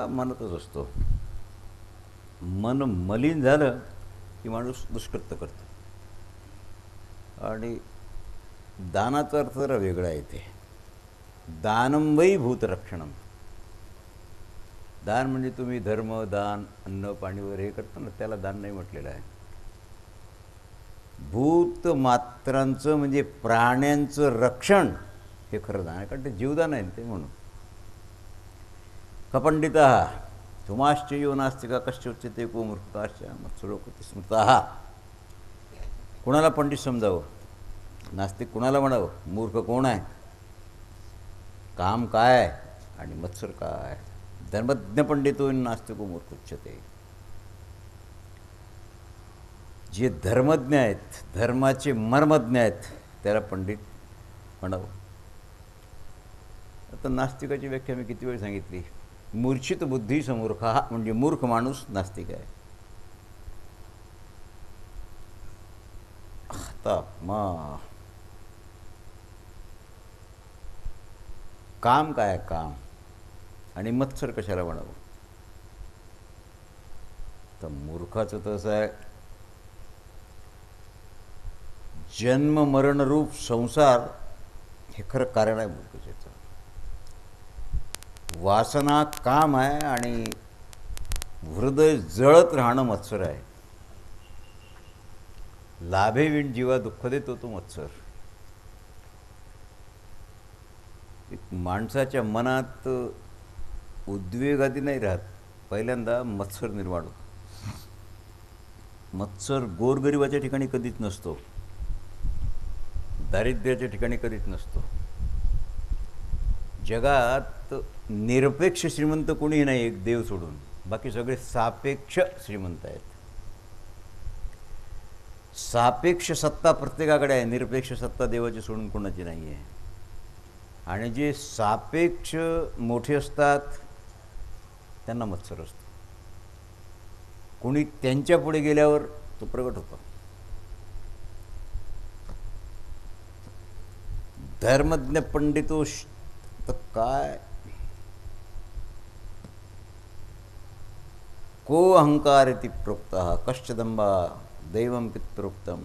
मनातच असतो. मन मलिन झालं की माणूस दुष्कृत्य करतो. आणि दानाचा अर्थ जरा वेगळा येते. दानं वै भूतरक्षणम. दान म्हणजे तुम्ही धर्म, दान, अन्न पाणी वगैरे हे करता ना, त्याला दान नाही म्हटलेलं आहे. भूतमात्रांचं म्हणजे प्राण्यांचं रक्षण हे खरं दान आहे, कारण ते जीवदान आहे ते. म्हणून कपंडितः तुमाश्चयो नास्तिका कश्चोच्यते को मूर्खाश्च मत्सरोपती स्मृतः. कुणाला पंडित समजावं? नास्तिक कुणाला म्हणावं? मूर्ख कोण आहे? काम काय आहे आणि मत्सर काय? धर्मज्ञ पंडितो नास्तिको मूर्ख उच्यते. जे धर्मज्ञ आहेत, धर्माचे मर्मज्ञ आहेत, त्याला पंडित म्हणावं. आता नास्तिकाची व्याख्या मी किती वेळ सांगितली. मूर्छित बुद्धी समूर्ख हा म्हणजे मूर्ख माणूस नास्तिक आहे. आता मग काम काय? काम आणि मत्सर कशाला म्हणावं? तर मूर्खाचं तसं आहे, जन्म मरणरूप संसार हे खरं कारण आहे मूर्खतेचं. वासना काम आहे आणि हृदय जळत राहणं मत्सर आहे. लाभेविण जीवा दुःख देतो तो मत्सर. एक माणसाच्या मनात उद्वेग आधी नाही राहत, पहिल्यांदा मत्सर निर्माण होतो. मत्सर गोरगरिबाच्या ठिकाणी कधीच नसतो, दारिद्र्याच्या ठिकाणी कधीच नसतो. जगात निरपेक्ष श्रीमंत कोणीही नाही, एक देव सोडून. बाकी सगळे सापेक्ष श्रीमंत आहेत. सापेक्ष सत्ता प्रत्येकाकडे आहे, निरपेक्ष सत्ता देवाची सोडून कोणाची नाही आहे. आणि जे सापेक्ष मोठे असतात त्यांना मत्सर असतो. कोणी त्यांच्या पुढे गेल्यावर तो प्रगट होतो. धर्मज्ञ पंडितो तर काय? को अहंकार इति प्रोक्तः कश्चदंबा दैवम पित्रोक्तम.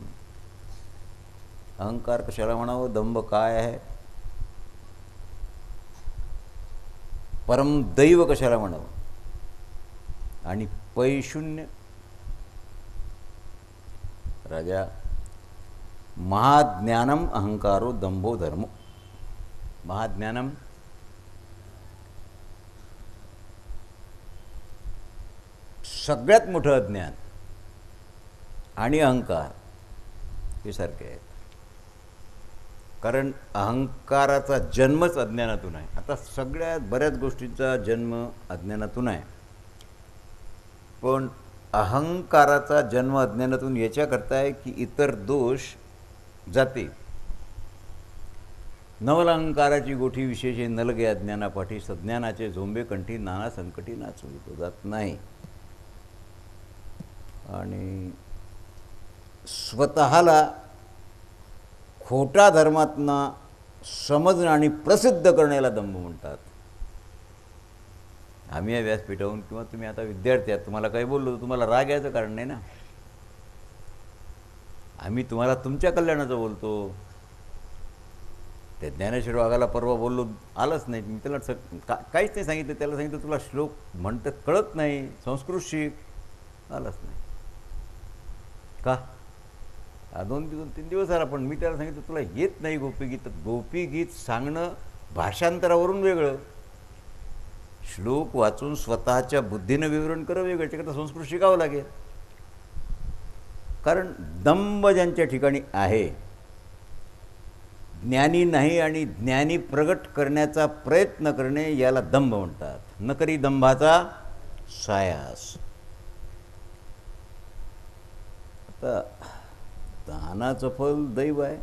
अहंकार कशाला म्हणावं? दंभ काय आहे? परमदैव कशाला म्हणावं? आणि पैशून्य राजा महाज्ञानम अहंकारो दंभो धर्मो. महाज्ञानम सगळ्यात मोठं अज्ञान आणि अहंकार हे सारखे आहेत. कारण अहंकाराचा जन्मच अज्ञानातून आहे. आता सगळ्यात बऱ्याच गोष्टींचा जन्म अज्ञानातून आहे, पण अहंकाराचा जन्म अज्ञानातून याच्याकरता आहे की इतर दोष जाते. नवल अहंकाराची गोठी विशेषे नलगे अज्ञानापाठी सज्ञानाचे झोंबे कंठी नाना संकटी नाचवितो जात नाही. आणि स्वतःला खोटा धर्मातना समजणं आणि प्रसिद्ध करण्याला दंभ म्हणतात. आम्ही या व्यासपीठावरून किंवा तुम्ही आता विद्यार्थी आहात, तुम्हाला काही बोललो तुम्हाला राग यायचं कारण नाही ना. आम्ही तुम्हाला तुमच्या कल्याणाचं बोलतो. त्या ज्ञानेश्वर वाघाला परवा बोललो, आलंच नाही. मी त्याला काहीच नाही सांगितलं. त्याला सांगितलं तुला श्लोक म्हणतं कळत नाही, संस्कृत शिक. आलंच नाही. का? 2-3 दिवस आला, पण मी त्याला सांगितलं तुला येत नाही गोपीगीत. गोपीगीत सांगणं भाषांतरावरून वेगळं, श्लोक वाचून स्वतःच्या बुद्धीनं विवरण करणं वेगळं. त्याकरता संस्कृत शिकावं लागेल. कारण दंभ ज्यांच्या ठिकाणी आहे, ज्ञानी नाही आणि ज्ञानी प्रगट करण्याचा प्रयत्न करणे याला दंभ म्हणतात. न करी दंभाचा सायास. आता दानाचं फल दैव आहे,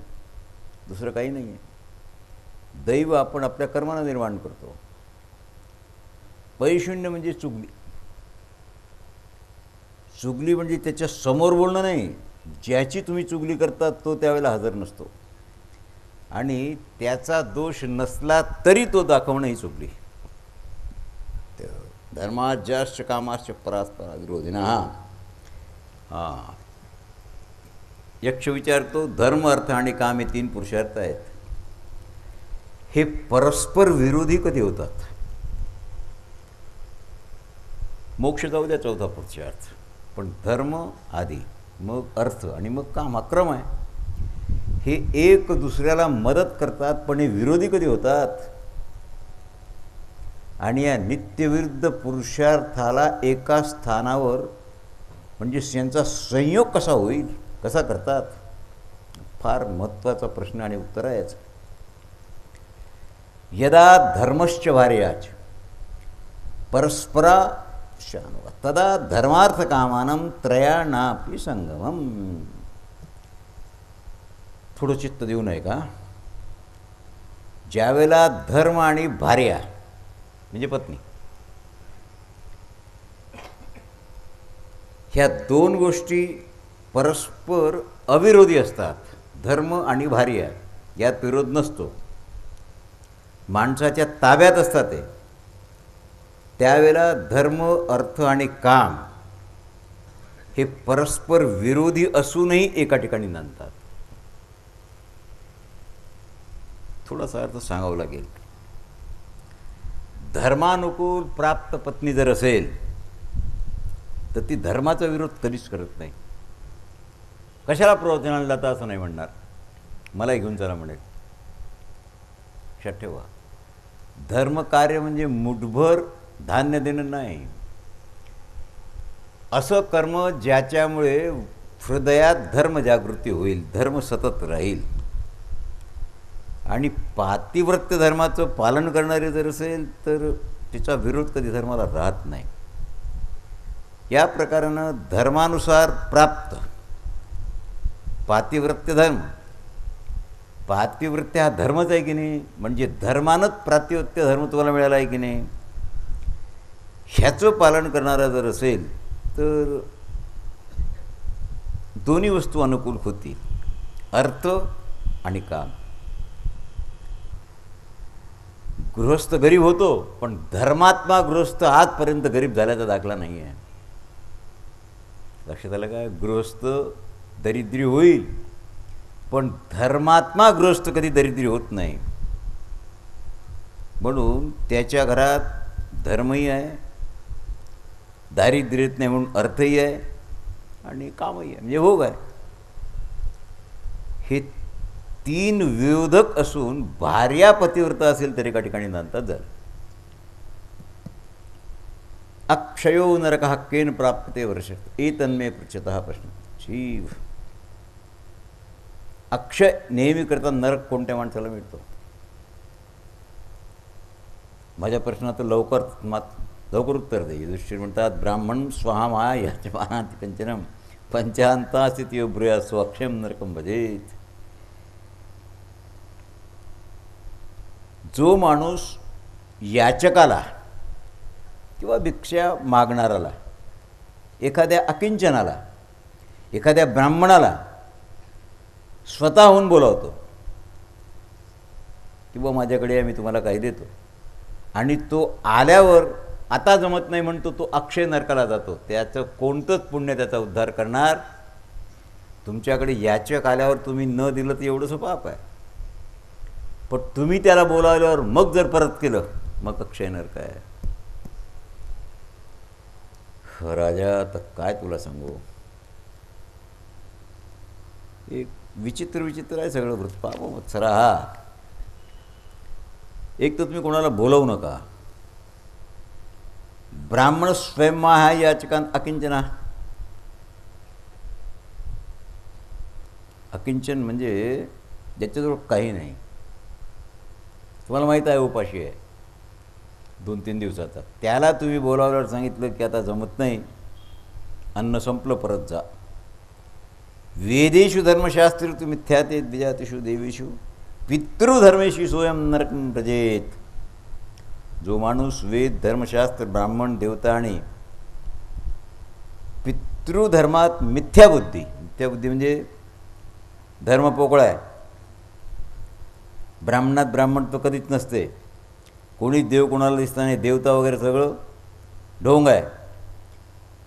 दुसरं काही नाही आहे. दैव आपण आपल्या कर्मानं निर्माण करतो. पैशून्य म्हणजे चुगली. चुगली म्हणजे त्याच्या समोर बोलणं नाही. ज्याची तुम्ही चुगली करता तो त्यावेळेला हजर नसतो आणि त्याचा दोष नसला तरी तो दाखवणं ही चुगली. धर्माज्याश्च कामाश्च परास्परा विरोधिना. हां, यक्ष विचारतो, धर्म अर्थ आणि काम हे 3 पुरुषार्थ आहेत, हे परस्पर विरोधी कधी होतात? मोक्ष जाऊ द्या, चौथा पुरुषार्थ, पण धर्म आधी, मग अर्थ आणि मग काम, हा क्रम आहे. हे एक दुसऱ्याला मदत करतात, पण हे विरोधी कधी होतात? आणि या नित्यविरुद्ध पुरुषार्थाला एका स्थानावर म्हणजे यांचा संयोग कसा होईल, कसा करतात? फार महत्त्वाचा प्रश्न आणि उत्तर आहे याचं. यदा धर्मश्च भार्याच परस्परा शानुवा तदा धर्मार्थ कामानं त्रयाणापि संगमम. थोडं चित्त देऊ नये का? ज्यावेळेला धर्म आणि भार्या म्हणजे पत्नी, ह्या 2 गोष्टी परस्पर अविरोधी असतात, धर्म आणि भार्या यात विरोध नसतो, माणसाच्या ताब्यात असतात ते, त्यावेळेला धर्म अर्थ आणि काम हे परस्पर विरोधी असूनही एका ठिकाणी नांदतात. थोडासा अर्थ सांगावा लागेल. धर्मानुकूल प्राप्त पत्नी जर असेल तर ती धर्माचा विरोध कधीच करत नाही. कशाला प्रवचनाला जाता असं नाही म्हणणार, मला घेऊन चला म्हणेल. लक्षात ठेवा, धर्मकार्य म्हणजे मुठभर धान्य देणं नाही, असं कर्म ज्याच्यामुळे हृदयात धर्मजागृती होईल, धर्म सतत राहील. आणि पातिव्रत्य धर्माचं पालन करणारे जर असेल तर तिचा विरोध कधी धर्माला राहत नाही. या प्रकारानं धर्मानुसार प्राप्त पातिव्रत्य धर्म, पातिव्रत्य हा धर्मच आहे की नाही, म्हणजे धर्मानंच पातिव्रत्य धर्म तुम्हाला मिळाला आहे की नाही, ह्याचं पालन करणारा जर असेल तर दोन्ही वस्तू अनुकूल होतील, अर्थ आणि काम. गृहस्थ गरीब होतो, पण धर्मात्मा गृहस्थ आजपर्यंत गरीब झाल्याचा दाखला नाही आहे. लक्षात आलं का? गृहस्थ दरिद्री होईल, पण धर्मात्मा गृहस्थ कधी दरिद्री होत नाही. म्हणून त्याच्या घरात धर्मही आहे, दारिद्र्य येत नाही म्हणून अर्थही आहे आणि कामही आहे, म्हणजे भोग आहे. हे 3 विरोधक असून भार्या पतिव्रता असेल तर एका ठिकाणी नांदतात. झालं. अक्षयो नरकः केन प्राप्यते वर्ष एतन्मे पृच्छतः प्रश्न. जीव अक्षय नेहमी करता नरक कोणत्या माणसाला मिळतो? माझ्या प्रश्नाचं लवकर उत्तर दे. युधिष्ठिर म्हणतात, ब्राह्मण स्वाहा याचमानाति कंचनम पंचांता स्थिती ब्रूया स्वक्षम नरकम भजेत. जो माणूस याचकाला किंवा भिक्षा मागणाराला, एखाद्या अकिंचनाला, एखाद्या ब्राह्मणाला स्वतःहून बोलावतो किंवा माझ्याकडे आहे, मी तुम्हाला काही देतो, आणि तो आल्यावर आता जमत नाही म्हणतो, तो अक्षय नरकाला जातो, त्याचं कोणतंच पुण्य त्याचा उद्धार करणार? तुमच्याकडे याचक आल्यावर तुम्ही न दिलं तर एवढंसं पाप आहे, पण तुम्ही त्याला बोलावल्यावर मग जर परत केलं मग अक्षय नरक आहे. राजा, तर काय तुला सांगू, एक विचित्र आहे सगळं वृत्त. पाप वत्सरा, हा एक तर तुम्ही कोणाला बोलवू नका. ब्राह्मण स्वयंमा हा याचकांत अकिंचना. अकिंचन म्हणजे ज्याच्याजवळ काही नाही. तुम्हाला माहीत आहे उपाशी आहे 2-3 दिवसाचा, त्याला तुम्ही बोलावल्यावर सांगितलं की आता जमत नाही, अन्न संपलं, परत जा. वेदेषु धर्मशास्त्रेषु मिथ्याते द्विजातिषु देवेषु पितृधर्मेषु सोयम नरकं व्रजेत. जो माणूस वेद, धर्मशास्त्र, ब्राह्मण, देवता आणि पितृधर्मात मिथ्याबुद्धी म्हणजे धर्म पोकळा आहे. ब्राह्मणात ब्राह्मण तो कधीच नसते, कोणीच देव कोणाला दिसता नाही, देवता वगैरे सगळं ढोंग आहे.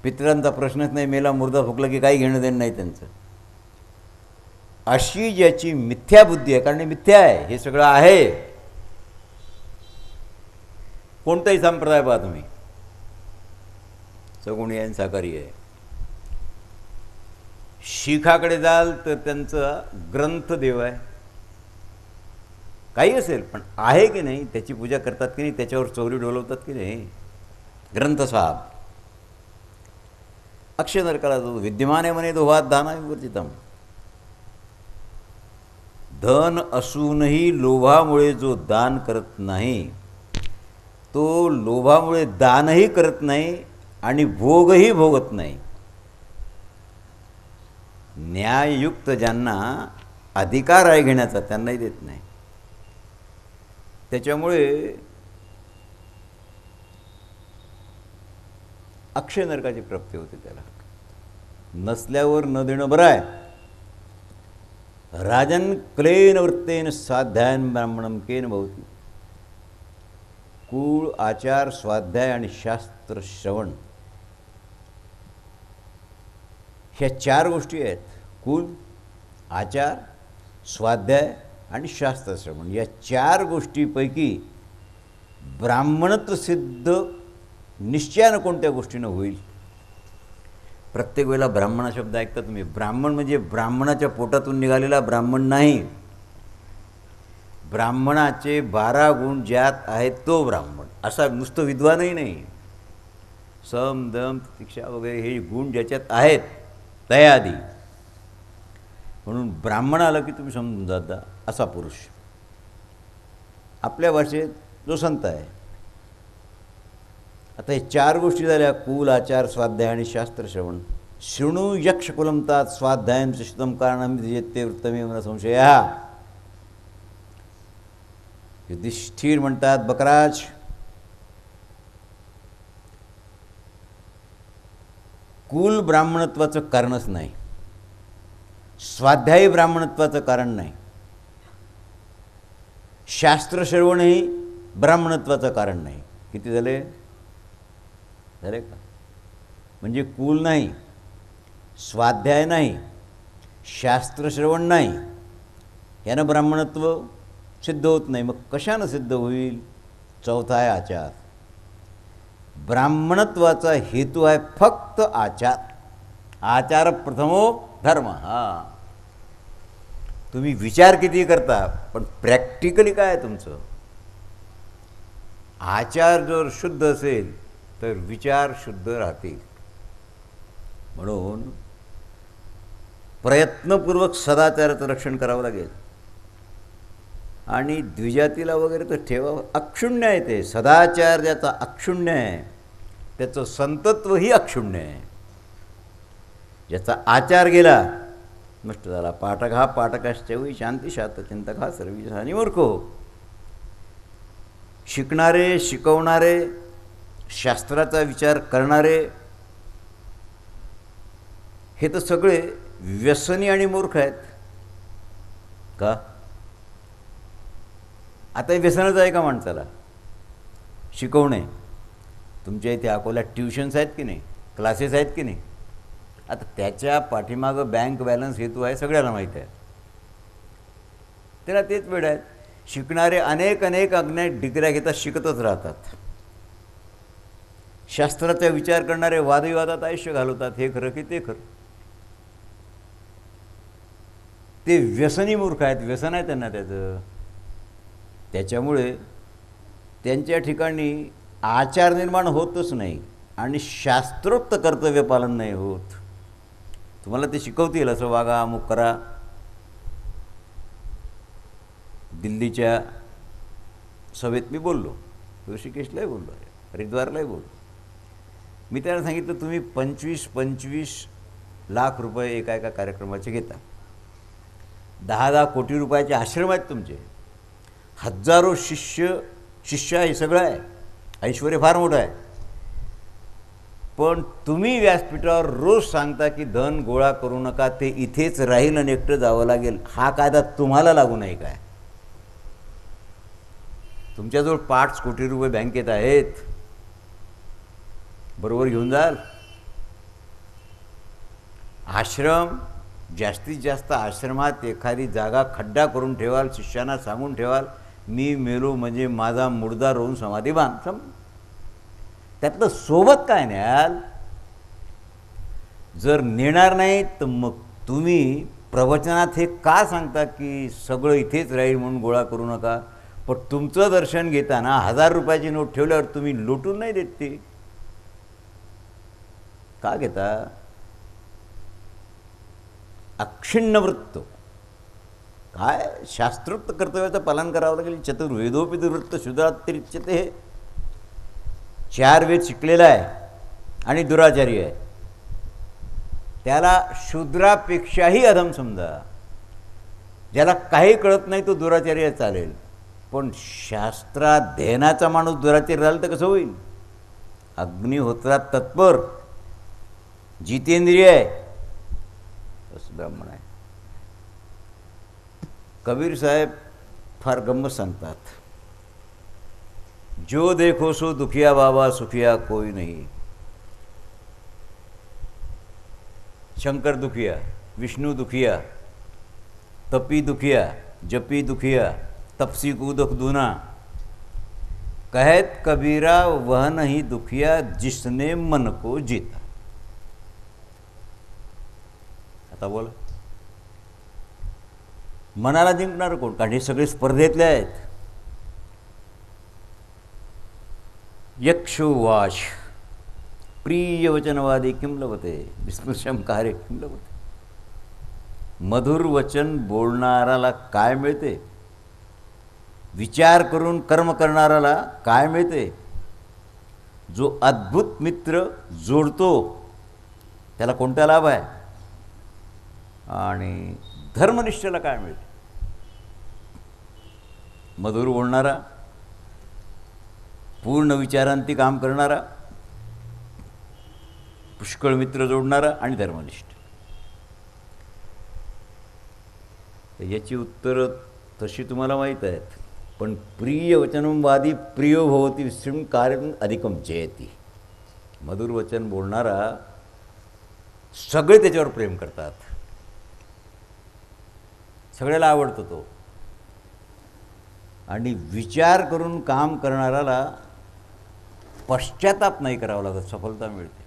पितरांचा प्रश्नच नाही, मेला मुर्दा फुकला की काही घेणं देणं नाही त्यांचं. अशी ज्याची मिथ्याबुद्धी आहे, कारण मिथ्या आहे, हे सगळं आहे. कोणताही संप्रदाय पहा तुम्ही, सगुणी आहे, साकारी आहे. शीखाकडे जाल तर त्यांचा ग्रंथ देव आहे. काही असेल पण आहे की नाही, त्याची पूजा करतात की नाही, त्याच्यावर चौरी डोलवतात की नाही. ग्रंथ साहब अक्षय नरकाला जातो. विद्यमान आहे म्हणे दोहात दाना विवर्जितम. धन असूनही लोभामुळे जो दान करत नाही, तो लोभामुळे दानही करत नाही आणि भोगही भोगत नाही. न्याययुक्त ज्यांना अधिकार आहे घेण्याचा त्यांनाही देत नाही. त्याच्यामुळे अक्षय नरकाची प्राप्ती होते त्याला. नसल्यावर न देणं बरं आहे. राजन क्लेन वृत्तेन स्वाध्यायन ब्राह्मणम केन भवती. कुळ, आचार, स्वाध्याय आणि शास्त्र श्रवण, ह्या 4 गोष्टी आहेत. कुल, आचार, स्वाध्याय आणि शास्त्रश्रवण. या 4 गोष्टीपैकी ब्राह्मणत्व सिद्ध निश्चयानं कोणत्या गोष्टीनं होईल. प्रत्येक वेळेला ब्राह्मण शब्द ऐकता तुम्ही. ब्राह्मण म्हणजे ब्राह्मणाच्या पोटातून निघालेला ब्राह्मण नाही. ब्राह्मणाचे 12 गुण ज्यात आहेत तो ब्राह्मण. असा नुसतं विद्वानही नाही. सम, दम, प्रतीक्षा वगैरे हे गुण ज्याच्यात आहेत तयादी. म्हणून ब्राह्मण आलं की तुम्ही समजून जाता असा पुरुष. आपल्या भाषेत जो संत आहे. आता हे 4 गोष्टी झाल्या, कुल, आचार, स्वाध्याय आणि शास्त्रश्रवण. शृणु यक्षकुलमतात स्वाध्यायं श्रुतं कारणं विद्यते वृत्तमेव न संशयः. युधिष्ठिर म्हणतात, बकराज, कुल ब्राह्मणत्वाचं कारणच नाही, स्वाध्यायी ब्राह्मणत्वाचं कारण नाही, शास्त्रश्रवणही ब्राह्मणत्वाचं कारण नाही. किती झाले का? म्हणजे कुल नाही, स्वाध्याय नाही, शास्त्रश्रवण नाही, यानं ब्राह्मणत्व सिद्ध होत नाही. मग कशानं सिद्ध होईल? चौथा आहे आचार. ब्राह्मणत्वाचा हेतू आहे फक्त आचार. आचार प्रथमो धर्म. तुम्ही विचार किती करता, पण प्रॅक्टिकली काय आहे तुमचं? आचार जर शुद्ध असेल तर विचार शुद्ध राहतील. म्हणून प्रयत्नपूर्वक सदाचाराचं रक्षण करावं लागेल. आणि द्विजातीला वगैरे तर ठेवावं. अक्षुण्य आहे ते. सदाचार ज्याचा अक्षुण्य आहे त्याचं संतत्वही अक्षुण्य आहे. ज्याचा आचार गेला नष्ट झाला. पाठक हा पाठकाश्चवी शांती शात चिंतक हा सर्वी हानी मूर्खो. शिकणारे, शिकवणारे, शास्त्राचा विचार करणारे हे तर सगळे व्यसनी आणि मूर्ख आहेत का? आता हे व्यसनच आहे का माणसाला? शिकवणे. तुमच्या इथे अकोल्यात ट्युशन्स आहेत की नाही, क्लासेस आहेत की नाही? आता त्याच्या पाठीमागं बँक बॅलन्स हेतू आहे, सगळ्यांना माहीत आहे. त्याला तेच वेळ आहेत. शिकणारे अनेक अज्ञात डिग्र्या घेतात, शिकतच राहतात. शास्त्राचा विचार करणारे वादविवादात आयुष्य घालवतात. हे खरं की ते खरं? ते व्यसनी मूर्ख आहेत. व्यसन आहे त्यांना त्याचं. त्याच्यामुळे त्यांच्या ठिकाणी आचार निर्माण होतच नाही आणि शास्त्रोक्त कर्तव्य पालन नाही होत. तुम्हाला ते शिकवतील असं वागा, अमुक करा. दिल्लीच्या सभेत मी बोललो, ऋषिकेशलाही बोललो, हरिद्वारलाही बोललो. मी त्यांना सांगितलं, तुम्ही 25 लाख रुपये एका कार्यक्रमाचे घेता. 10 कोटी रुपयाचे आश्रम आहेत तुमचे. हजारो शिष्य हे सगळं आहे. ऐश्वर्य फार मोठं आहे. पण तुम्ही व्यासपीठावर रोज सांगता की धन गोळा करू नका, ते इथेच राहील आणि एकटं जावं लागेल. हा कायदा तुम्हाला लागू नाही काय? तुमच्याजवळ 5 कोटी रुपये बँकेत आहेत. बरोबर घेऊन जाल. आश्रम जास्तीत जास्त आश्रमात एखादी जागा खड्डा करून ठेवाल, शिष्यांना सांगून ठेवाल मी मेलो म्हणजे माझा मुर्दा रोवून समाधी बांध. त्यातलं सोबत काय न्याल. जर नेणार नाही तर मग तुम्ही प्रवचनात हे का सांगता की सगळं इथेच राहील म्हणून गोळा करू नका, पण तुमचं दर्शन घेताना 1000 रुपयाची नोट ठेवल्यावर तुम्ही लुटून नाही देत ती का घेता. अक्षिण्ण वृत्त काय शास्त्रोक्त कर्तव्याचं पालन करावं लागेल. चतुर्वेदोपी दुर्वृत्त शूद्रातिरिच्यते. 4 वेद शिकलेला आहे आणि दुराचारी आहे, त्याला शूद्रापेक्षाही अधम समजा. ज्याला काही कळत नाही तो दुराचारी आहे चालेल, पण शास्त्राध्ययनाचा माणूस दुराचारी राहिला तर कसं होईल. अग्निहोत्रात तत्पर, जितेंद्रिय आहे, तसं ब्राह्मण आहे. कबीर साहेब फार गंमत सांगतात. जो देखो सो दुखिया बाबा, सुखिया कोई नहीं. शंकर दुखिया, विष्णु दुखिया, तपी दुखिया, जपी दुखिया, तपसी को दुख दूना. कहत कबीरा वह नहीं दुखिया जिसने मन को जीता. आता बोला, मनाला जिंकणार कोण. कारण हे सगळे स्पर्धेतले आहेत. यक्षुवाच प्रिय वचनवादी किम लभते, विस्मृशम कार्य किम लभते. मधुर वचन बोलणाराला काय मिळते, विचार करून कर्म करणाराला काय मिळते. जो अद्भुत मित्र जोडतो त्याला कोणता लाभ आहे, आणि धर्मनिष्ठेला काय मिळते. मधुर बोलणारा, पूर्ण विचारांती काम करणारा, पुष्कळ मित्र जोडणारा आणि धर्मनिष्ठ. याची उत्तरं तशी तुम्हाला माहीत आहेत, पण प्रिय वचनवादी प्रियो भवती विस्मृण कार्यम अधिकम जयती. मधुर वचन बोलणारा सगळे त्याच्यावर प्रेम करतात, सगळ्याला आवडतो तो. आणि विचार करून काम करणाऱ्याला पश्चाताप नाही करावा लागत, सफलता मिळते.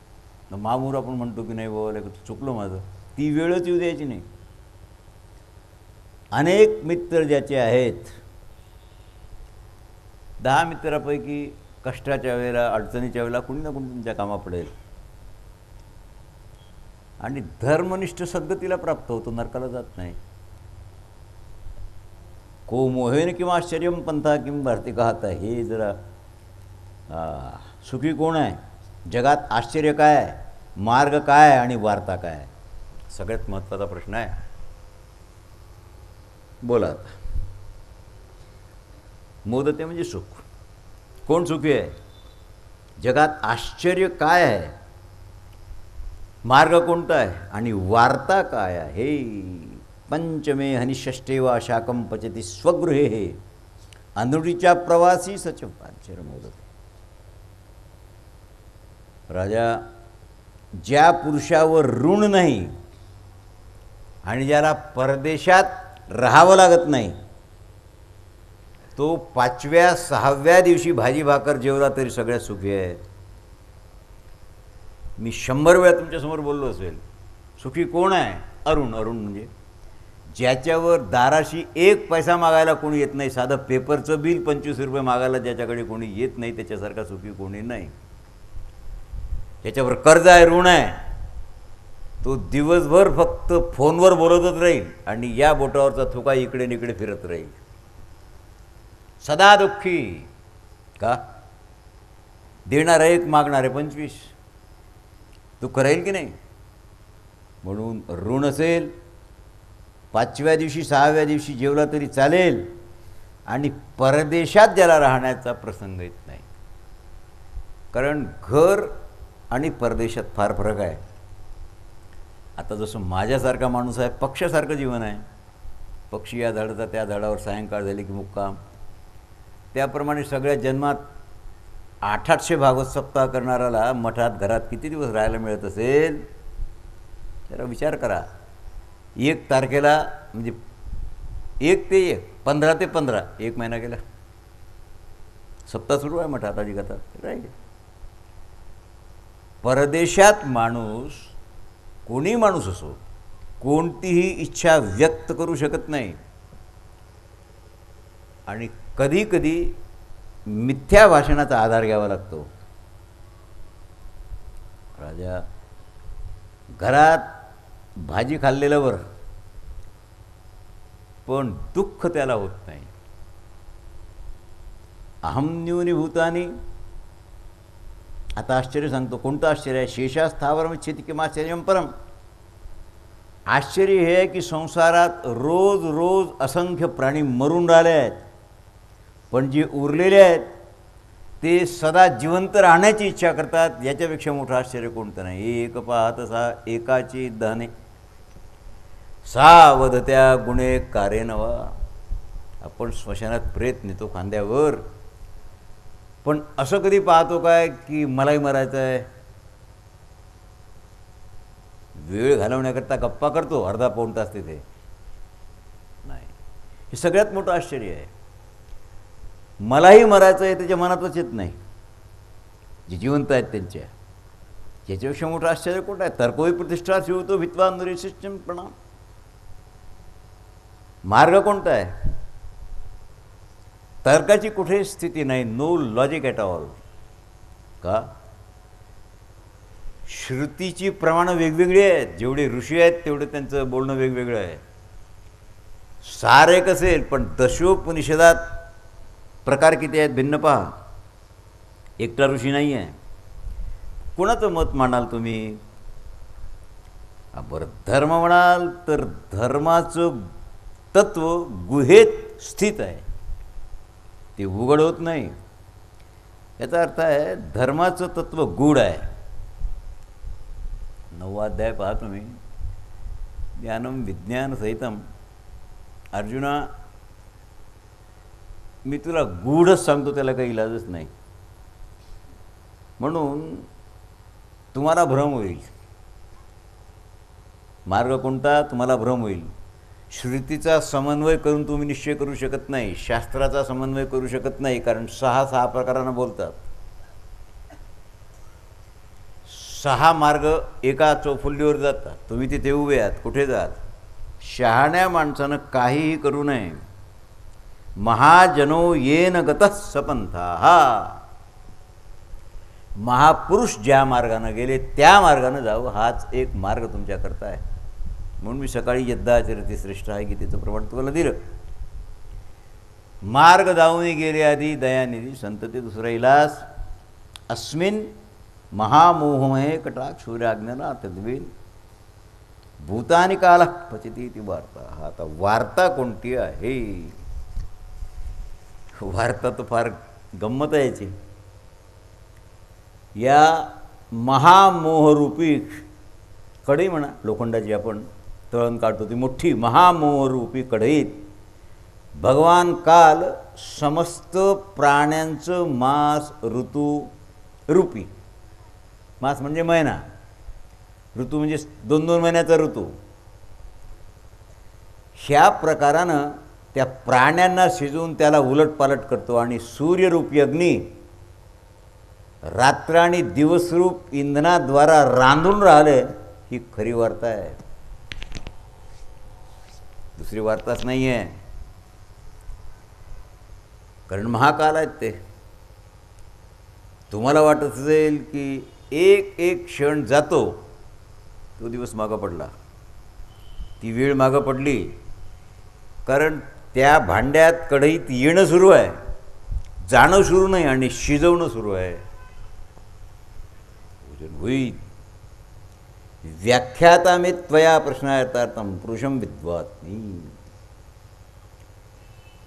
मामूर आपण म्हणतो की नाही बाबा चुकलं माझं, ती वेळच येऊ द्यायची नाही. अनेक मित्र ज्याचे आहेत, 10 मित्रापैकी कष्टाच्या वेळेला अडचणीच्या वेळेला कुणी ना कुणी तुमच्या कामा पडेल. आणि धर्मनिष्ठ सद्गतीला प्राप्त होतो, नरकाला जात नाही. को मोहेन किंवा आश्चर्यम पंथा किंवा भारती कहता. हे जरा सुखी कोण आहे, जगात आश्चर्य काय आहे, मार्ग काय आहे आणि वार्ता काय आहे, सगळ्यात महत्त्वाचा प्रश्न आहे. बोला. मोदते म्हणजे सुख. कोण सुखी आहे, जगात आश्चर्य काय आहे, मार्ग कोणता आहे आणि वार्ता काय आहे. पंचमे हनिषष्ठे वा शाकं पचती स्वगृहे हे अंधुडीच्या प्रवासी सचपाचर मोदते. राजा, ज्या पुरुषावर ऋण नाही आणि ज्याला परदेशात राहावं लागत नाही, तो 5व्या 6व्या दिवशी भाजी भाकर जेवला तरी सगळ्यात सुखी आहे. मी 100 वेळा तुमच्यासमोर बोललो असेल. सुखी कोण आहे, अरुण. अरुण म्हणजे ज्याच्यावर दाराशी 1 पैसा मागायला कोणी येत नाही, साधं पेपरचं बिल 25 रुपये मागायला ज्याच्याकडे कोणी येत नाही, त्याच्यासारखा सुखी कोणी नाही. ज्याच्यावर कर्ज आहे, ऋण आहे, तो दिवसभर फक्त फोनवर बोलतच राहील आणि या बोटावरचा थुका इकडे निकडे फिरत राहील. सदा दुःखी का, देणारे 1 मागणारे 25. दुःख राहील की नाही. म्हणून ऋण असेल, 5व्या दिवशी 6व्या दिवशी जेवला तरी चालेल, आणि परदेशात ज्याला राहण्याचा प्रसंग येत नाही. कारण घर आणि परदेशात फार फरक आहे. आता जसं माझ्यासारखा माणूस आहे, पक्षासारखं जीवन आहे. पक्षी या झाडाचा त्या झाडावर सायंकाळ झाली की मुक्काम, त्याप्रमाणे सगळ्या जन्मात 800 भागवत सप्ताह करणाऱ्याला मठात घरात किती दिवस राहायला मिळत असेल जरा विचार करा. 1 तारखेला म्हणजे 1 ते 1 15 ते 15 1 महिना गेला. सप्ताह सुरू आहे मठात अजिगतात राहील. परदेशात माणूस कोणी माणूस असो कोणतीही इच्छा व्यक्त करू शकत नाही आणि कधी कधी मिथ्या भाषणाचा आधार घ्यावा लागतो. राजा घरात भाजी खाल्लेलं बरं पण दुःख त्याला होत नाही. अहम न्यूनी भूतानी. आता आश्चर्य सांगतो. कोणतं आश्चर्य आहे? शेषास्थावरम छितिकिमाश्चर्यम परम. आश्चर्य हे आहे की संसारात रोज रोज असंख्य प्राणी मरून राहिले आहेत पण जे उरलेले आहेत ते सदा जिवंत राहण्याची इच्छा करतात. याच्यापेक्षा मोठं आश्चर्य कोणतं नाही. एक पाहत सा एकाची दहने सावधत्या गुणे कारे नवा. आपण स्मशानात प्रेत नेतो खांद्यावर पण असं कधी पाहतो काय की मलाही मरायचं आहे. वेळ घालवण्याकरता गप्पा करतो अर्धा पाऊण तास तिथे नाही. हे सगळ्यात मोठं आश्चर्य आहे. मलाही मरायचं आहे त्याच्या मनातच येत नाही. जे जिवंत आहेत त्यांच्या याच्यापेक्षा मोठं आश्चर्य कोणतं आहे? तर्कोही प्रतिष्ठा शिवतो भित्वा निरीशिष्टम प्रणाम. मार्ग कोणता आहे? तर्काची कुठे स्थिती नाही. No logic at all. का? श्रुतीची प्रमाणं वेगवेगळी आहेत. जेवढे ऋषी आहेत तेवढे त्यांचं बोलणं वेगवेगळं आहे. सार एक असेल पण दशोपनिषदात प्रकार किती आहेत भिन्न पहा. एकटा ऋषी नाही आहे. कोणाचं मत मांडाल तुम्ही? बरं धर्म म्हणाल तर धर्माचं तत्व गुहेत स्थित आहे. ते उघड होत नाही. याचा अर्थ आहे धर्माचं तत्व गूढ आहे. 9वा अध्याय पहा तुम्ही. ज्ञानम विज्ञान सहितम. अर्जुना मी तुला गूढच सांगतो त्याला काही इलाजच नाही. म्हणून तुम्हाला भ्रम होईल. मार्ग कोणता? तुम्हाला भ्रम होईल. श्रुतीचा समन्वय करून तुम्ही निश्चय करू शकत नाही. शास्त्राचा समन्वय करू शकत नाही कारण 6 प्रकारानं बोलतात. 6 मार्ग एका चौफुल्लीवर जातात. तुम्ही तिथे उभे आहात. कुठे जात? शहाण्या माणसानं काहीही करू नये. महाजनो येन गतः सपंथा. महापुरुष ज्या मार्गाने गेले त्या मार्गाने जावं हाच एक मार्ग तुमच्याकरता आहे. म्हणून मी सकाळी यद्दाचरती श्रेष्ठ आहे गीतेचं प्रमाण तुम्हाला दिलं. मार्ग जाऊन गेले आधी दयानिधी संतती दुसरा इलास. अस्मिन महामोहमये कटाक्ष सूर्याज्ञाना तद्वीन भूतानि काल पचिती ती वार्ता. आता वार्ता कोणती आहे? वार्ता तर फार गंमत आहे याची. या महामोहरूपी कढई म्हणा लोखंडाची आपण तळण काढतो ती मोठी महामोहरूपी कढईत भगवान काल समस्त प्राण्यांचं मास ऋतू रूपी. मास म्हणजे महिना. ऋतू म्हणजे 2-2 महिन्याचा ऋतू. ह्या प्रकारानं त्या प्राण्यांना शिजवून त्याला उलटपालट करतो आणि सूर्यरूपी अग्नी रात्र आणि दिवसरूप इंधनाद्वारा रांधून राहिले. ही खरी वार्ता आहे. दुसरी वार्ताच नाही आहे. कारण महाकाल आहेत ते. तुम्हाला वाटत असेल की एक क्षण जातो तो दिवस मागं पडला. ती वेळ मागं पडली कारण त्या भांड्यात कढईत येणं सुरू आहे. जाणं सुरू नाही आणि शिजवणं सुरू आहे. होईल. व्याख्याता मे त्वया प्रश्नार्थार्थम पुरुषम विद्वात्मी.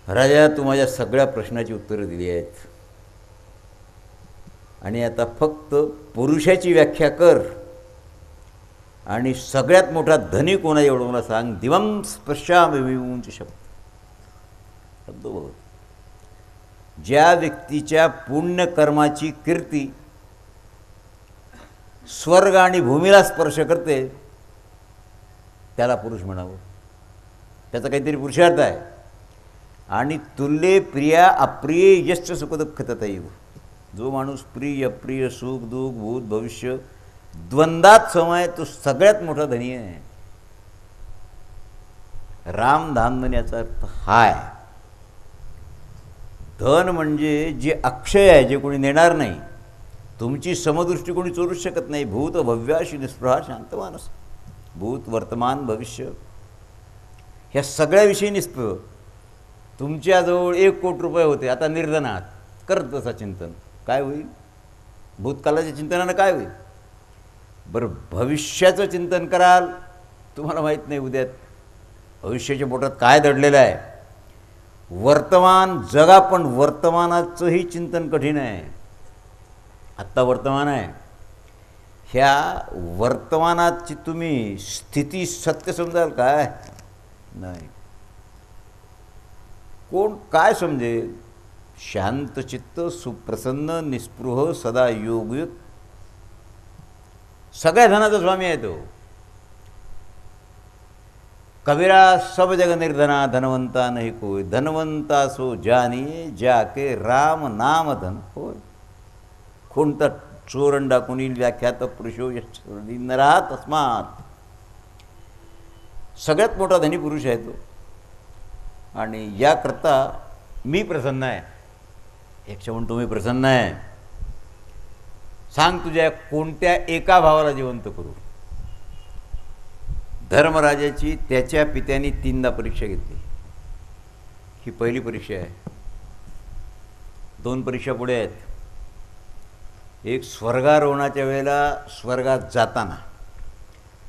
राजा तू माझ्या सगळ्या प्रश्नाची उत्तरं दिली आहेत आणि आता फक्त पुरुषाची व्याख्या कर आणि सगळ्यात मोठा धनी कोण आहे एवढं मला सांग. दिवं स्पृशामि विमुंच शब्द बघ. ज्या व्यक्तीच्या पुण्यकर्माची कीर्ती स्वर्ग आणि भूमीला स्पर्श करते त्याला पुरुष म्हणावं. त्याचा काहीतरी पुरुषार्थ आहे. आणि तुल्ये प्रिया अप्रिय यश्च सुखदुःख तथैव. जो माणूस प्रिय अप्रिय सुख दुःख भूत भविष्य द्वंद्वात समय तो सगळ्यात मोठा धनी आहे. राम धान याचा अर्थ हा आहे. धन म्हणजे जे अक्षय आहे, जे कोणी नेणार नाही. तुमची समदृष्टी कोणी चोरूच शकत नाही. भूत भव्याशी निस्पृहा शांत मानस. भूत वर्तमान भविष्य ह्या सगळ्याविषयी निस्पृह. तुमच्याजवळ 1 कोटी रुपये होते, आता निर्धनात. करत तसा चिंतन काय होईल? भूतकालाच्या चिंतनानं काय होईल? बरं, भविष्याचं चिंतन कराल, तुम्हाला माहीत नाही उद्या भविष्याच्या पोटात काय दडलेलं आहे. वर्तमान जगा, पण वर्तमानाचंही चिंतन कठीण आहे. आत्ता वर्तमान आहे, ह्या वर्तमानाची तुम्ही स्थिती सत्य समजाल काय? नाही. कोण काय समजेल? शांतचित्त सुप्रसन्न निस्पृह सदा योगयुक्त. सगळ्या धनाचा स्वामी आहे तो. कबीरा सब जग निर्धना धनवंता नहीं कोई. धनवंता सो जानिए जाके राम नाम धन होय. कोणता चोरण डाकुनी व्याख्यात पुरुषो यश्चरणी नरा तस्मात. सगळ्यात मोठा धनी पुरुष आहे तो. आणि याकरता मी प्रसन्न आहे. एक म्हणून तुम्ही प्रसन्न आहे. सांग तुझ्या कोणत्या एका भावाला जिवंत करू. धर्मराजाची त्याच्या पित्याने 3दा परीक्षा घेतली. ही पहिली परीक्षा आहे. 2 परीक्षा पुढे आहेत. एक स्वर्गारोहणाच्या वेळेला स्वर्गात जाताना,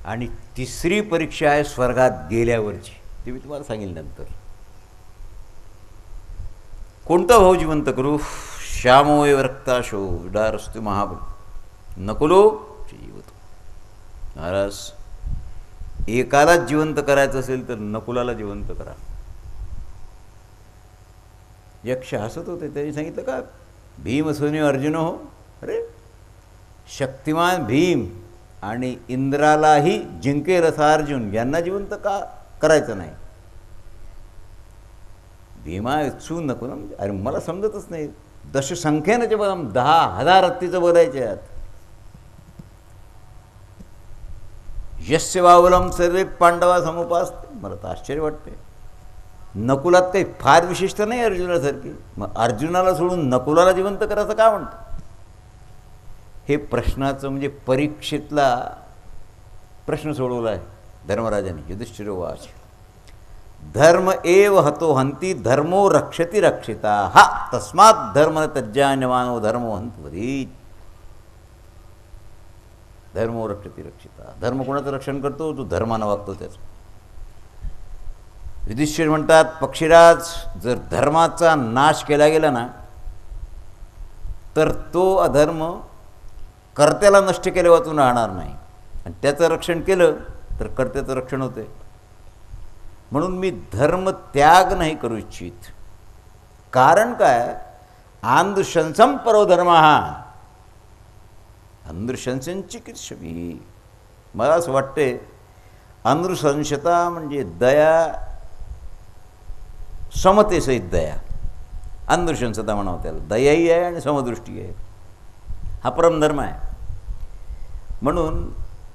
आणि 3री परीक्षा आहे स्वर्गात गेल्यावरची. ती मी तुम्हाला सांगेल नंतर. कोणता भाव जिवंत करू? श्यामोय रक्ताशो विडारस्तु महाबल नकुलो जीवतो. महाराज, एकालाच जिवंत करायचं असेल तर नकुलाला जिवंत करा. यक्ष हसत होते. त्यांनी सांगितलं का भीम सोनी अर्जुन हो. अरे, शक्तिमान भीम आणि इंद्रालाही जिंकेल असा अर्जुन, यांना जिवंत का करायचं नाही? भीमा इच्छू नको ना. अरे मला समजतच नाही. दशसंख्येनं बघा 10,000 हत्तीचं बोलायच्यात. यस्य बाहुलम सर्वे पांडवा समुपास्ते. मला तर आश्चर्य वाटते. नकुलात काही फार विशिष्ट नाही अर्जुनासारखी. मग अर्जुनाला सोडून नकुलाला जिवंत करायचं का म्हणतो? हे प्रश्नाचं म्हणजे परीक्षेतला प्रश्न सोडवला आहे धर्मराजाने. युधिष्ठिरोवाच धर्म एव हतो हंती धर्मो रक्षति रक्षिता. हा तस्मात् धर्म तज्जान्यमानो धर्मो हंतवरी. धर्मो रक्षति रक्षिता. धर्म कोणाचं रक्षण करतो? तो धर्मानं वागतो त्याचं. युधिष्ठिर म्हणतात, पक्षीराज, जर धर्माचा नाश केला गेला ना तर तो अधर्म कर्त्याला नष्ट केले वाचून राहणार नाही. आणि त्याचं रक्षण केलं तर कर्त्याचं रक्षण होते. म्हणून मी धर्म त्याग नाही करू इच्छित. कारण काय? आंधशंसम परो धर्म. हा अंधशंसन चिकित्सवी. मला असं वाटते अंधशंसता म्हणजे दया, समतेसहित दया. अंधशंसता म्हणावं त्याला. दयाही आहे आणि समदृष्टी आहे. हा परमधर्म आहे. म्हणून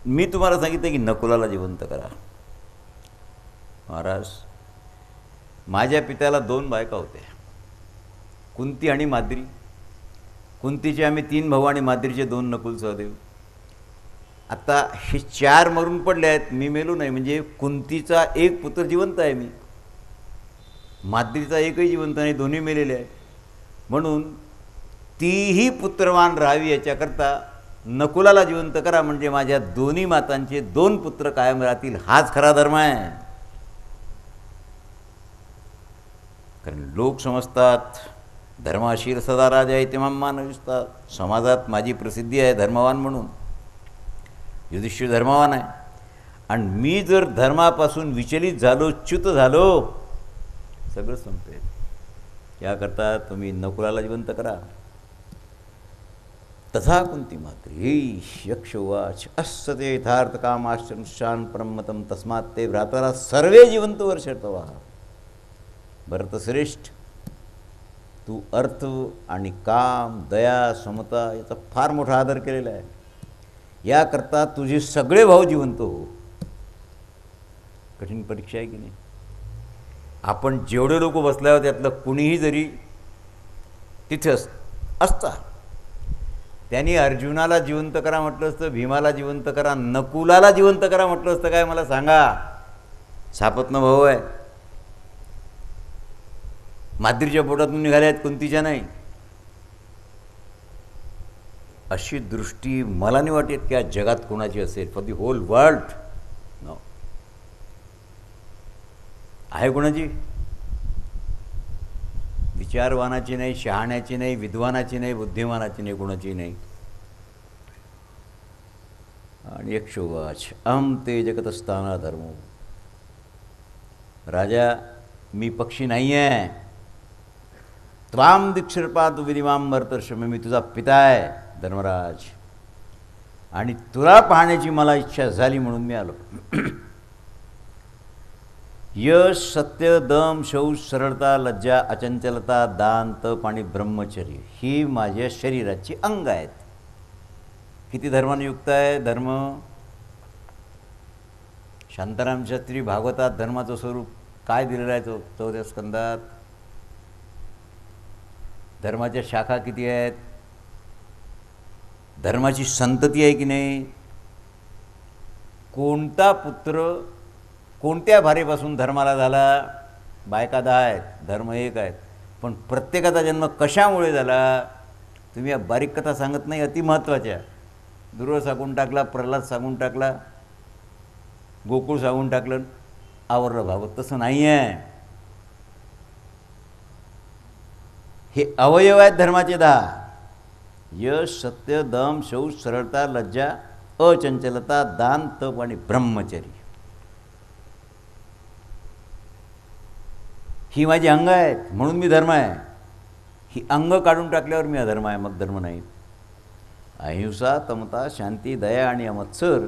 मी तुम्हाला सांगितलं की नकुलाला जिवंत करा. महाराज, माझ्या पित्याला 2 बायका होत्या, कुंती आणि माद्री. कुंतीचे आम्ही 3 भाऊ आणि माद्रीचे 2 नकुल सहदेव. आता हे 4 मरून पडले आहेत. मी मेलो नाही. म्हणजे कुंतीचा 1 पुत्र जिवंत आहे मी. माद्रीचा 1ही जिवंत नाही. दोन्ही मेलेले आहेत. म्हणून तीही पुत्रवान राहावी याच्याकरता नकुलाला जिवंत करा. म्हणजे माझ्या दोन्ही मातांचे 2 पुत्र कायम राहतील. हाच खरा धर्म आहे. कारण लोक समजतात धर्माशील सदा राजा आहे ते मानविसतात. समाजात माझी प्रसिद्धी आहे धर्मवान म्हणून. युधिष्ठिर धर्मवान आहे. आणि मी जर धर्मापासून विचलित झालो, च्युत झालो, सगळं संपेल. याकरता तुम्ही नकुलाला जिवंत करा. तथा कुंती मात्री यक्षोवाच अस्य ते यथार्थकामाश्चनुष्ठान परमतं तस्मात् ते भ्रातरा सर्वे जिवंत वर्षतवा. भरतश्रेष्ठ, तू अर्थ आणि काम, दया, समता याचा फार मोठा आदर केलेला आहे. याकरता तुझे सगळे भाऊ जिवंत हो. कठीण परीक्षा आहे की नाही. आपण जेवढे लोक बसल्यावर त्यातलं कुणीही जरी तिथे असता, त्यांनी अर्जुनाला जिवंत करा म्हटलं असतं, भीमाला जिवंत करा, नकुलाला जिवंत करा म्हटलं असतं काय मला सांगा. सापत्न भाऊ आहे, माद्रीच्या पोटातून निघाल्या आहेत, कुंतीच्या नाही. अशी दृष्टी मला नाही वाटत की या जगात कोणाची असेल. For the whole world no. आहे कोणाची? विचारवानाची नाही, शहाण्याची नाही, विद्वानाची नाही, बुद्धिमानाची नाही, कोणाची नाही. आणि यक्षोवाच अहं ते जगतस्थाना धर्मो. राजा, मी पक्षी नाही आहे. त्वाम दीक्षिरपात विधिमाम मर्तर्षम, मी तुझा पिता आहे धर्मराज, आणि तुला पाहण्याची मला इच्छा झाली म्हणून मी आलो. यश, सत्य, दम, शौच, सरळता, लज्जा, अचंचलता, दान, तप आणि ब्रह्मचर्य ही माझ्या शरीराची अंग आहेत. किती धर्माने युक्त आहे धर्म? शांताराम शास्त्री भागवतात धर्माचं स्वरूप काय दिलेलं आहे 4व्या स्कंदात. धर्माच्या शाखा किती आहेत, धर्माची संतती आहे की नाही, कोणता पुत्र कोणत्या भारेपासून धर्माला झाला. बायका 10 आहेत, धर्म 1 आहेत, पण प्रत्येकाचा जन्म कशामुळे झाला तुम्ही या बारीक कथा सांगत नाही. अतिमहत्त्वाच्या. दुर्वा सांगून टाकला, प्रल्हाद सांगून टाकला, गोकुळ सांगून टाकलं, आवरलं भागवत. तसं नाही आहे. हे अवयव आहेत धर्माचे 10. यश, सत्य, दम, शौच, सरळता, लज्जा, अचंचलता, दान, तप आणि ब्रह्मचर्य ही माझी अंग आहेत, म्हणून मी धर्म आहे. ही अंग काढून टाकल्यावर मी अधर्म आहे, मग धर्म नाही. अहिंसा, समता, शांती, दया आणि अमत्सर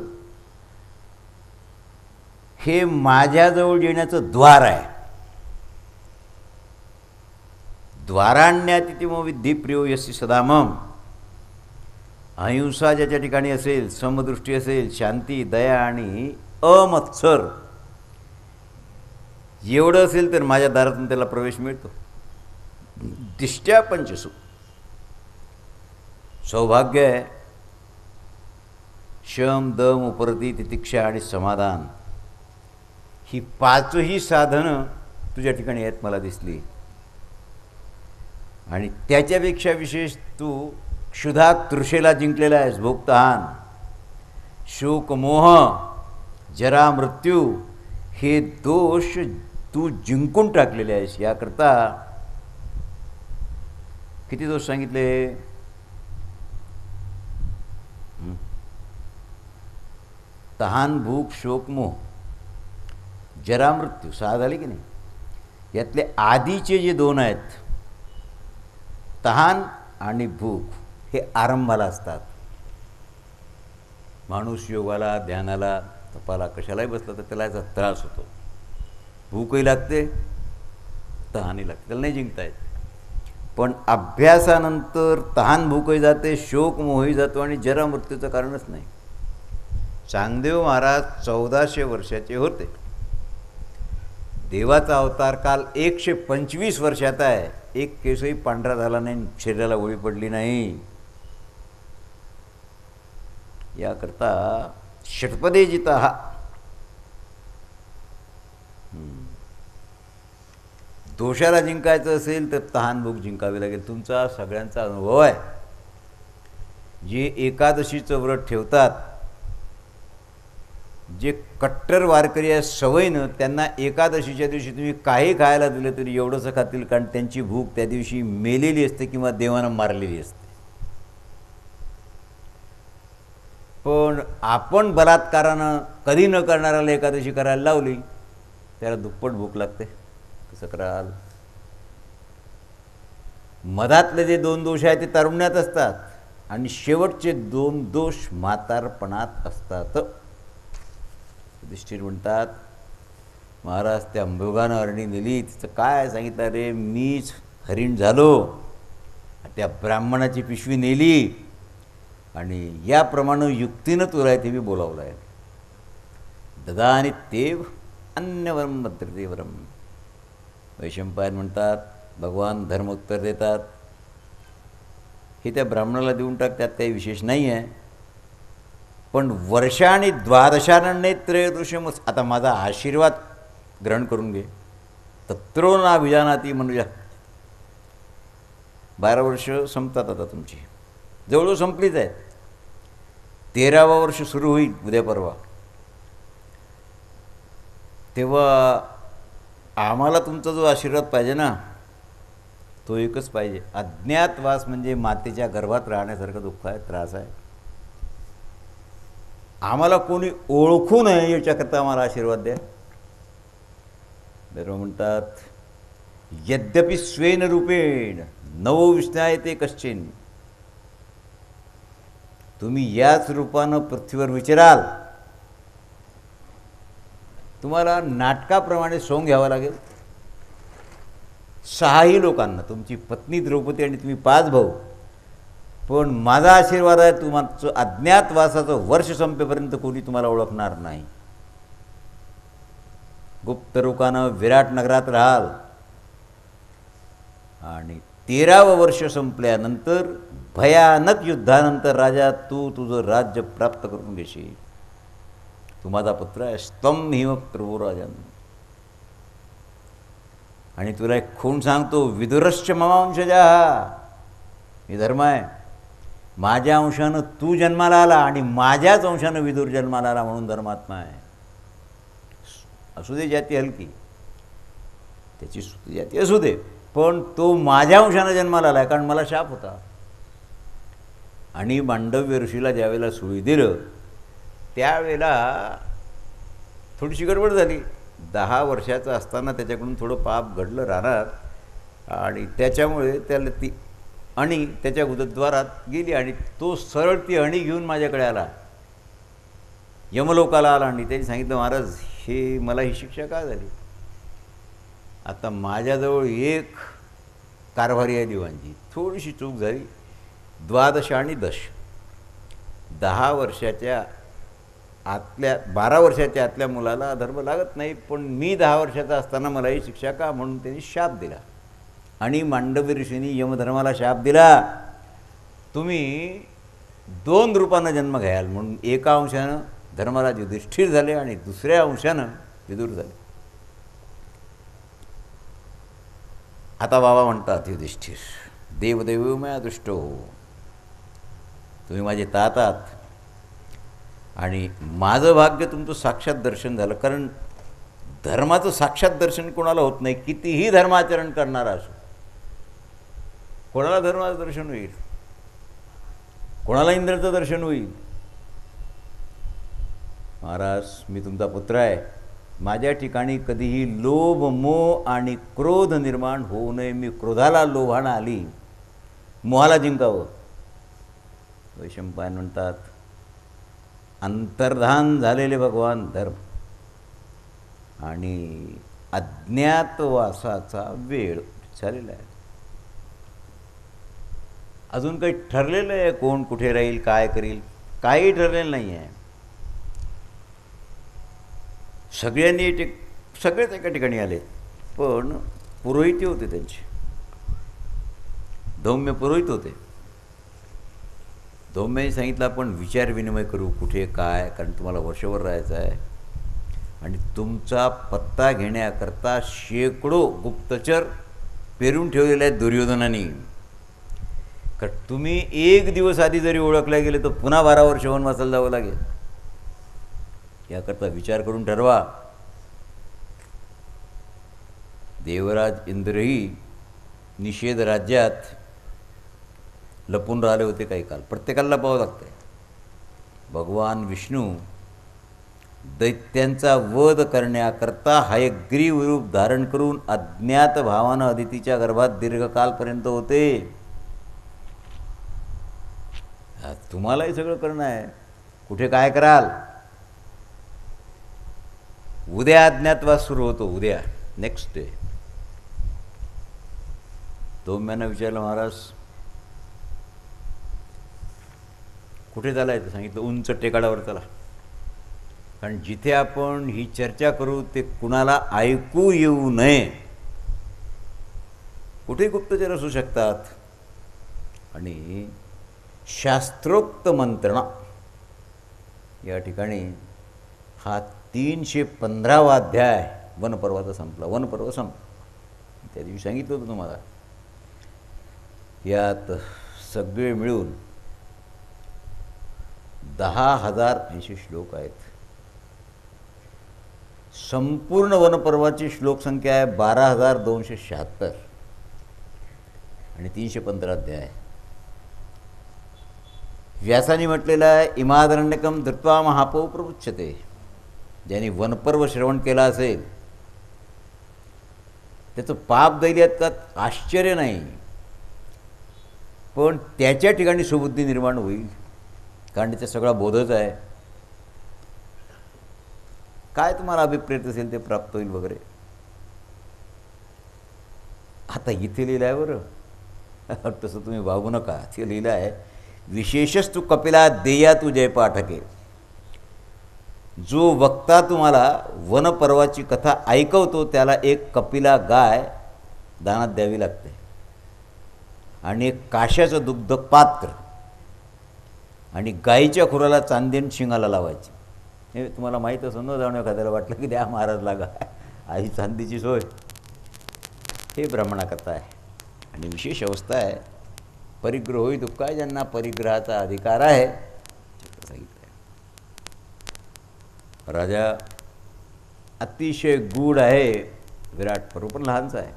हे माझ्याजवळ येण्याचं द्वार आहे. द्वाराण्यात मग विद्धी प्रियो यसी सदामम. अहिंसा ज्याच्या ठिकाणी असेल, समदृष्टी असेल, शांती, दया आणि अमत्सर एवढं असेल तर माझ्या दारातून त्याला प्रवेश मिळतो. दिष्ट्या पंचसु. सौभाग्य आहे. शम, दम, उपरती, तितिक्षा आणि समाधान ही 5ही साधनं तुझ्या ठिकाणी आहेत मला दिसली. आणि त्याच्यापेक्षा विशेष तू क्षुधा तृषेला जिंकलेला आहेस. भोगतहान, शोक, मोह, जरा, मृत्यू हे दोष तू जिंकून टाकलेले आहेस. याकरता किती दोष सांगितले? तहान, भूक, शोक, मोह, जरा, मृत्यू 6 झाले की नाही. यातले आधीचे जे 2 आहेत, तहान आणि भूक, हे आरंभाला असतात. माणूस योगाला, ध्यानाला, तपाला कशालाही बसला तर त्याला याचा त्रास होतो. भूकही लागते, तहानही लागते, त्याला नाही जिंकता येत. पण अभ्यासानंतर तहान, भूकही जाते, शोक, मोहही जातो आणि जरा मृत्यूचं कारणच नाही. चांगदेव महाराज 1400 वर्षाचे होते. देवाचा अवतार काल 125 वर्षाचा आहे. एक केसही पांढरा झाला नाही, शरीराला ओळी पडली नाही. याकरता षटपदे जिता हा दोषाला जिंकायचं असेल तर तहान भूक जिंकावी लागेल. तुमचा सगळ्यांचा अनुभव आहे. जे एकादशीचं व्रत ठेवतात, जे कट्टर वारकरी आहे सवयीनं, त्यांना एकादशीच्या दिवशी तुम्ही काही खायला दिलं तरी एवढंसं खातील, कारण त्यांची भूक त्या दिवशी मेलेली असते किंवा देवानं मारलेली असते. पण आपण बलात्कारानं कधी न करणाऱ्याला एकादशी करायला लावली, त्याला दुप्पट भूक लागते. कसं कराल? मधातले जे 2 दोष आहेत ते तारुण्यात असतात आणि शेवटचे 2 दोष म्हातारपणात असतात. युधिष्ठिर म्हणतात, महाराज त्या मृगानं हरणी नेली, तिचं काय सांगितलं रे, मीच हरिण झालो, त्या ब्राह्मणाची पिशवी नेली आणि याप्रमाणे युक्तीनं तुला इथे मी बोलावलं आहे. ददानी तेव अन्यवरम भद्रदेवरम. वैशंपायन म्हणतात, भगवान धर्म उत्तर देतात, हे त्या ब्राह्मणाला देऊन टाक, त्यात काही विशेष नाही आहे, पण वर्षांनी द्वादशानने त्रयोदशमच, आता माझा आशीर्वाद ग्रहण करून घे. तत्रो ना विजानाती मनुजा. 12 वर्ष संपतात आता तुमची, जवळजवळ संपलीच आहेत. 13वं वर्ष सुरू होईल उद्या परवा. तेव्हा आम्हाला तुमचा जो आशीर्वाद पाहिजे ना, तो एकच पाहिजे. अज्ञातवास म्हणजे मातेच्या गर्भात राहण्यासारखं दुःख आहे, त्रास आहे. आम्हाला कोणी ओळखू नये याच्याकरता आम्हाला आशीर्वाद द्या. बरोबर म्हणतात, यद्यपि स्वेन रूपेण नवो विष्णायते कश्चिन. तुम्ही याच रूपानं पृथ्वीवर विचराल, तुम्हाला नाटकाप्रमाणे सोंग घ्यावं लागेल. 6ही लोकांना, तुमची पत्नी द्रौपदी आणि तुम्ही 5 भाऊ. पण माझा आशीर्वाद आहे, तुमचं अज्ञातवासाचं वर्ष संपेपर्यंत कोणी तुम्हाला ओळखणार नाही. गुप्त रूपानं विराट नगरात राहाल आणि 13वं वर्ष संपल्यानंतर भयानक युद्धानंतर राजा तू तुझं राज्य प्राप्त करून घेशील. तू माझा पुत्र आहे, स्तम हिम प्रभू राजन. आणि तुला एक खूण सांगतो, विदुरश्च ममांशजा. हे धर्म आहे, माझ्या अंशानं तू जन्माला आला आणि माझ्याच अंशानं विदुर जन्माला आला, म्हणून धर्मात्मा आहे. असू दे जाती हलकी, त्याची जाती असू दे, पण तो माझ्या अंशानं जन्माला आला आहे, कारण मला शाप होता. आणि मांडव्य ऋषीला ज्यावेळेला सुई दिलं त्यावेळेला थोडीशी गडबड झाली. 10 वर्षाचा असताना त्याच्याकडून थोडं पाप घडलं राहणार आणि त्याच्यामुळे त्याला ती अणी त्याच्या उदद्वारात गेली आणि तो सरळ ती अणी घेऊन माझ्याकडे आला, यमलोकाला आला. आणि त्यांनी सांगितलं, महाराज हे मला ही शिक्षा का झाली. आता माझ्याजवळ एक कारभारी आहे दिवाणजी, थोडीशी चूक झाली. 12 आणि 10, 10 वर्षाच्या आतल्या 12 वर्षाच्या आतल्या मुलाला धर्म लागत नाही, पण मी 10 वर्षाचा असताना मला ही शिक्षा का, म्हणून त्यांनी शाप दिला. आणि मांडव्य ऋषींनी यमधर्माला शाप दिला, तुम्ही 2 रूपानं जन्म घ्याल, म्हणून एका अंशानं धर्मराज युधिष्ठिर झाले आणि दुसऱ्या अंशानं विदुर झाले. आता बाबा म्हणतात, युधिष्ठिर देवदेव मया दृष्टो, तुम्ही माझे तात आहात आणि माझं भाग्य तुमचं साक्षात दर्शन झालं. कारण धर्माचं साक्षात दर्शन कोणाला होत नाही, कितीही धर्माचरण करणारा असो. कोणाला धर्माचं दर्शन होईल, कोणाला इंद्राचं दर्शन होईल. महाराज मी तुमचा पुत्र आहे, माझ्या ठिकाणी कधीही लोभ मोह आणि क्रोध निर्माण होऊ नये. मी क्रोधाला लोभानं आली, मोहाला जिंकावं. वैशंपायन म्हणतात, अंतर्धान झालेले भगवान धर्म आणि अज्ञातवासाचा वेळ झालेला आहे. अजून काही ठरलेलं आहे कोण कुठे राहील, काय करील, काही ठरलेलं नाही आहे. सगळेच एका ठिकाणी आले, पण पुरोहित होते त्यांचे, धौम्य पुरोहित होते. धौम्याने सांगितलं, आपण विचार विनिमय करू कुठे काय, कारण तुम्हाला वर्षभर राहायचं आहे आणि तुमचा पत्ता घेण्याकरता शेकडो गुप्तचर पेरून ठेवलेले आहेत दुर्योधनाने. कारण तुम्ही 1 दिवस आधी जरी ओळखले गेले तर पुन्हा 12 वर्ष वनवासाला जावं लागेल. याकरता विचार करून ठरवा. देवराज इंद्रही निषेध राज्यात लपून राहिले होते काही काल. प्रत्येकाला पाहावं लागतं. भगवान विष्णू दैत्यांचा वध करण्याकरता हयग्रीव रूप धारण करून अज्ञात भावानं अदितीच्या गर्भात दीर्घकालपर्यंत होते. तुम्हालाही सगळं करणं आहे. कुठे काय कराल? उद्या अज्ञातवास सुरू होतो. उद्या नेक्स्ट डे. दौम्यानं विचारलं, महाराज कुठे चालाय? तर सांगितलं उंच टेकाडावर चला. कारण जिथे आपण ही चर्चा करू ते कुणाला ऐकू येऊ नये. कुठे गुप्तचर असू शकतात. आणि शास्त्रोक्त मंत्रणा या ठिकाणी हा 315वा अध्याय वनपर्वाचा संपला. वनपर्व संपला. त्या दिवशी सांगितलं होतं तुम्हाला. यात सगळे मिळून 10,080 श्लोक आहेत. संपूर्ण वनपर्वाची श्लोकसंख्या आहे 12,276 आणि 315 अध्याय. व्यासाने म्हटलेलं आहे, इमादरण्यकम धृत्वा महापौ प्रमुच्यते. ज्यांनी वनपर्व श्रवण केला असेल त्याचं पाप दैल्यात आश्चर्य नाही, पण त्याच्या ठिकाणी सुबुद्धी निर्माण होईल. कारण त्याचा सगळा बोधच आहे. काय तुम्हाला अभिप्रेत असेल ते प्राप्त होईल वगैरे. आता इथे लिहिलं आहे बरं, तसं तुम्ही वागू नका. ते लिहिलं आहे, विशेषस्तु कपिला देया तू जय पाठके. जो वक्ता तुम्हाला वनपर्वाची कथा ऐकवतो त्याला एक कपिला गाय दानात द्यावी लागते आणि एक काश्याचं दुग्ध पात्र आणि गाईच्या खुराला चांदीन शिंगाला लावायची. हे तुम्हाला माहीत असं न जाणं. एखाद्याला वाटलं की द्या महाराजला गाय, आई चांदीची सोय. हे ब्राह्मणाकथा आहे आणि विशेष अवस्था आहे. परिग्रह होई दुःखाय ज्यांना परिग्रहाचा अधिकार आहे. राजा अतिशय गूढ आहे. विराट पर्व पण लहानचा आहे.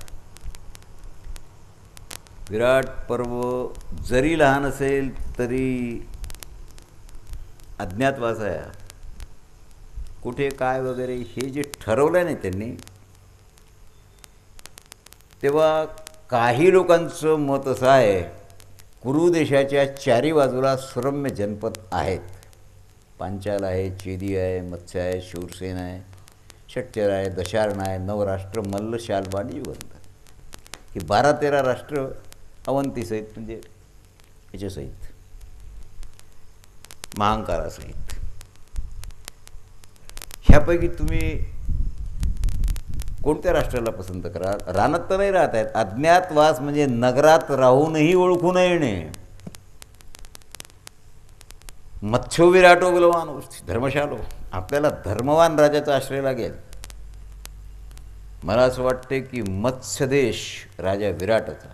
विराट पर्व जरी लहान असेल तरी अज्ञातवास आहे. कुठे काय वगैरे हे जे ठरवलं नाही त्यांनी, तेव्हा काही लोकांचं मत असं आहे, कुरु देशाच्या चारी बाजूला सुरम्य जनपद आहेत. पांचाल आहे, चेदी आहे, मत्स्य आहे, शूरसेन आहे, षट्चर आहे, दशारण आहे, नवराष्ट्र, मल्ल, शाल्व आणि युगंधर. ही 12-13 राष्ट्र अवंतीसहित, म्हणजे याच्यासहित महांकारासहित. ह्यापैकी तुम्ही कोणत्या राष्ट्राला पसंत करा? रानात तर नाही राहत आहेत. अज्ञातवास म्हणजे नगरात राहूनही ओळखू न येणे. मत्स्यो विराटो बलवान धर्मशालो. आपल्याला धर्मवान राजाचा आश्रय लागेल. मला असं वाटते की मत्स्यदेश राजा विराटचा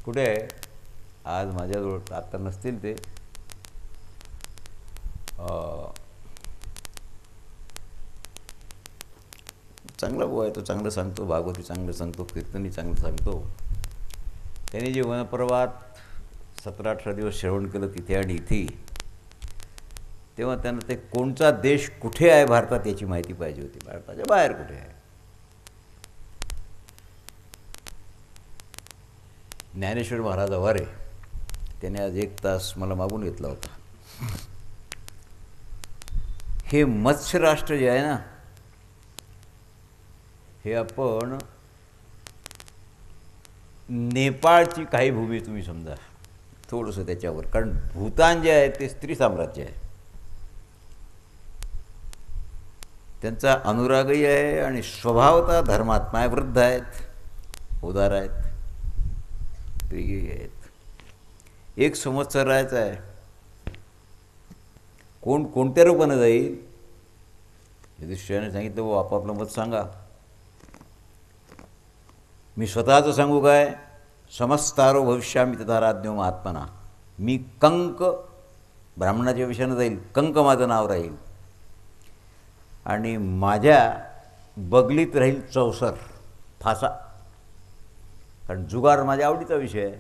कुठे आहे? आज माझ्याजवळ आता नसतील ते. चांगला भाऊ आहे तो, चांगलं सांगतो, भागवती चांगलं सांगतो, कीर्तनी चांगलं सांगतो. त्याने जे वनपर्वात 17-18 दिवस श्रवण केलं तिथे आणि इथे, तेव्हा त्यांना ते कोणता देश कुठे आहे भारतात याची माहिती पाहिजे होती. भारताच्या बाहेर कुठे आहे. ज्ञानेश्वर महाराज अवारे त्याने आज 1 तास मला मागून घेतला होता. हे मत्स्य राष्ट्र जे आहे ना, हे आपण नेपाळची काही भूमी तुम्ही समजा थोडंसं त्याच्यावर. कारण भूतान जे आहे ते स्त्री साम्राज्य आहे. त्यांचा अनुरागही आहे आणि स्वभावतः धर्मात्मा आहे. वृद्ध आहेत, उदार आहेत, प्रियही आहेत. 1 संवत्सर राहायचं आहे. कोण कोणत्या रूपानं जाईल? युधिष्ठिराने सांगितलं, वो आपापलं मत सांगा. मी स्वतःचं सांगू काय? समस्तारो भविष्यामी तथा राज्ञो महात्मना. मी कंक ब्राह्मणाच्या विषयानं जाईल. कंक माझं नाव राहील आणि माझ्या बगलीत राहील चौसर, फासा. कारण जुगार माझ्या आवडीचा विषय आहे.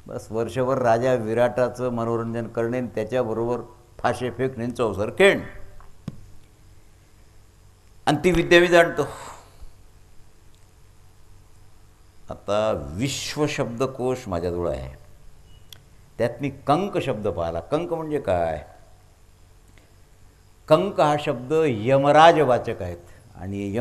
बस वर्षभर राजा विराटाचं मनोरंजन करणे, त्याच्याबरोबर फाशे फेक चौसर खेण. आणि ती विद्या मी जाणतो. आता विश्वशब्दकोश माझ्याजवळ आहे. त्यात मी कंक शब्द पाहिला. कंक म्हणजे काय? कंक हा शब्द यमराजवाचक आहेत आणि